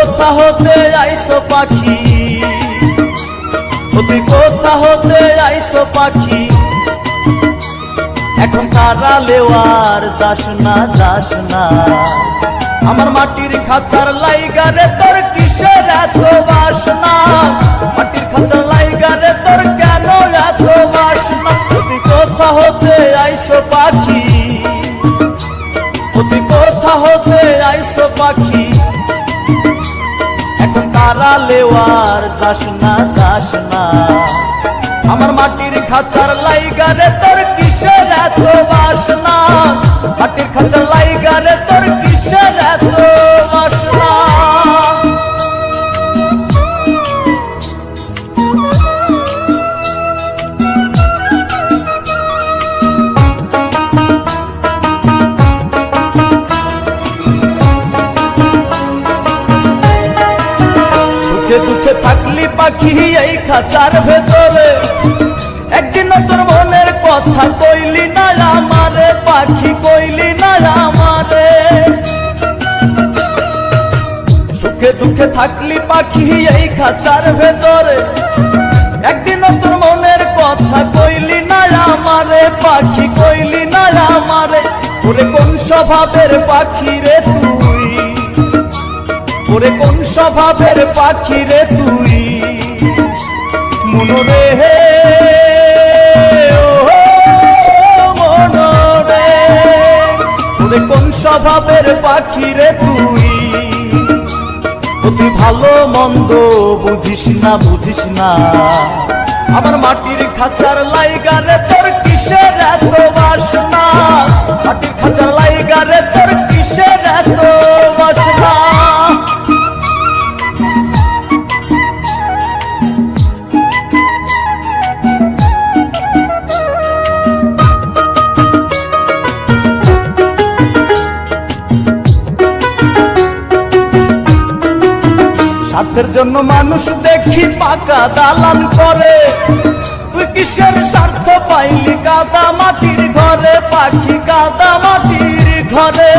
কোথা হতে আইছো পাখি, তুই কোথা হতে আইছো পাখি, এখন কারালেও আর যাস না যাস না। আমার মাটির খাঁচার লাইগারে তোর কিসের এত বাসনা, মাটির খাঁচার লাইগারে তোর কেন এত বাসনা। তুই কোথা হতে আইছো পাখি, তুই কোথা হতে আইছো পাখি, এখন কারালেও আর যাস না যাস না। আমার মাটির খাঁচার লাইগারে তোর কিসের এত বাসনা, মাটির খাঁচার লাইগারে তোর কিসের এত বাসনা। সুখে দুঃখে থাকলি পাখি এই খাঁচার ভেতরে, একদিন তোর মনের কথা কইলি না আমারে পাখি, কইলি না আমারে। সুখে দুঃখে থাকলি পাখি এই খাঁচার ভেতরে, একদিন তোর মনের কথা কইলি না আমারে পাখি, কইলি না আমারে। ওরে কোন স্বভাবের পাখি রে তুই, ওরে কোন স্বভাবের পাখি রে তুই, মনরে হে মনরে। ওরে কোন স্বভাবের পাখি রে তুই, তুই ভালো মন্দ বুঝিস না বুঝিস না। আমার মাটির খাঁচার লাইগারে তোর কিসের এত বাসনা, মাটির খাঁচার লাইগারে তোর কিসের এত বাসনা। স্বার্থের জন্য মানুষ দেখি পাকা দালান করে, তুই কিসের স্বার্থ পাইলি কাদা মাটির ঘরে পাখি, কাদা মাটির ঘরে।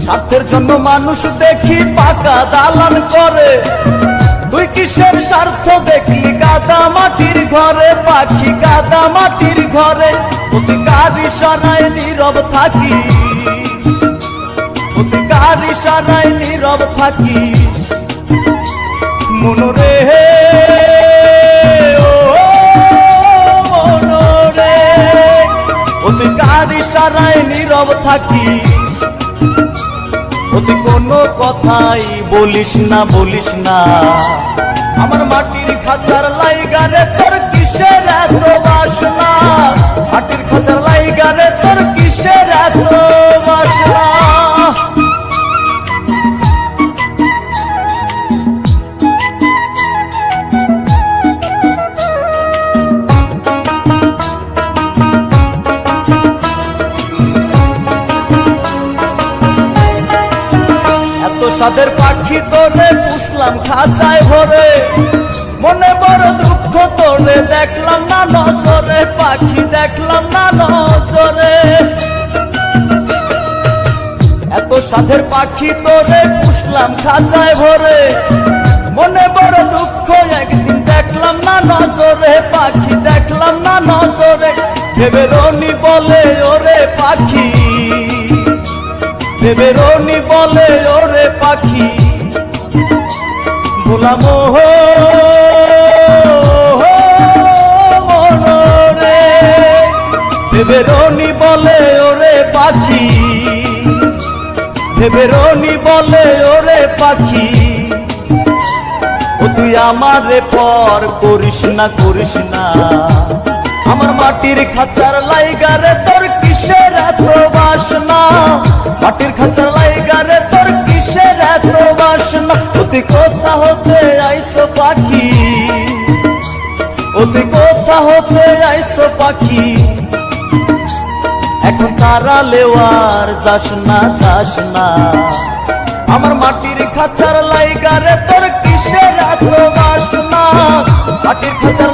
স্বার্থের জন্য মানুষ দেখি পাকা দালান করে, তুই কিসের স্বার্থ দেখলি কাদা মাটির ঘরে পাখি, কাদা মাটির ঘরে। তুই কার ইশারায় নীরব থাকি, কার ইশারায় নীরব থাকিস, মনরে ও মনরে। তুই কার ইশারায় নীরব থাকিস, তুই কোনো কথাই বলিস না বলিস না। আমার মাটির খাঁচার লাইগারে তোর কিসের এত বাসনা, মাটির খাঁচার লাইগারে তোর কিসের এত বাসনা। সাদের পাখি তোরে পুষলাম খাঁচায় ভরে, মনে বড় দুঃখ তোরে দেখলাম না নজরে পাখি, দেখলাম না নজরে। এত সাদের পাখি তোরে পুষলাম খাঁচায় ভরে, মনে বড় দুঃখ একদিন দেখলাম না নজরে পাখি, দেখলাম না নজরে। দেবেরনি বলে ওরে পাখি, দেবেরনি বলে ওরে পাখি, গোলাম মনরে। দেবেরনি বলে ওরে পাখি, দেবেরনি বলে ওরে পাখি। ও তুই আমারে পর করিস না করিস না। আমার মাটির খাঁচার লাইগারে তোর কিসের এত বাসনা, মাটির খাঁচার লাইগারে তোর কিসের এত বাসনা। তুই কোথা হতে আইছো পাখি, তুই কোথা হতে আইছো পাখি, এখন কারালেও আর যাস না যাস না। আমার মাটির খাঁচার লাইগারে তোর কিসের এত বাসনা, মাটির খাঁচার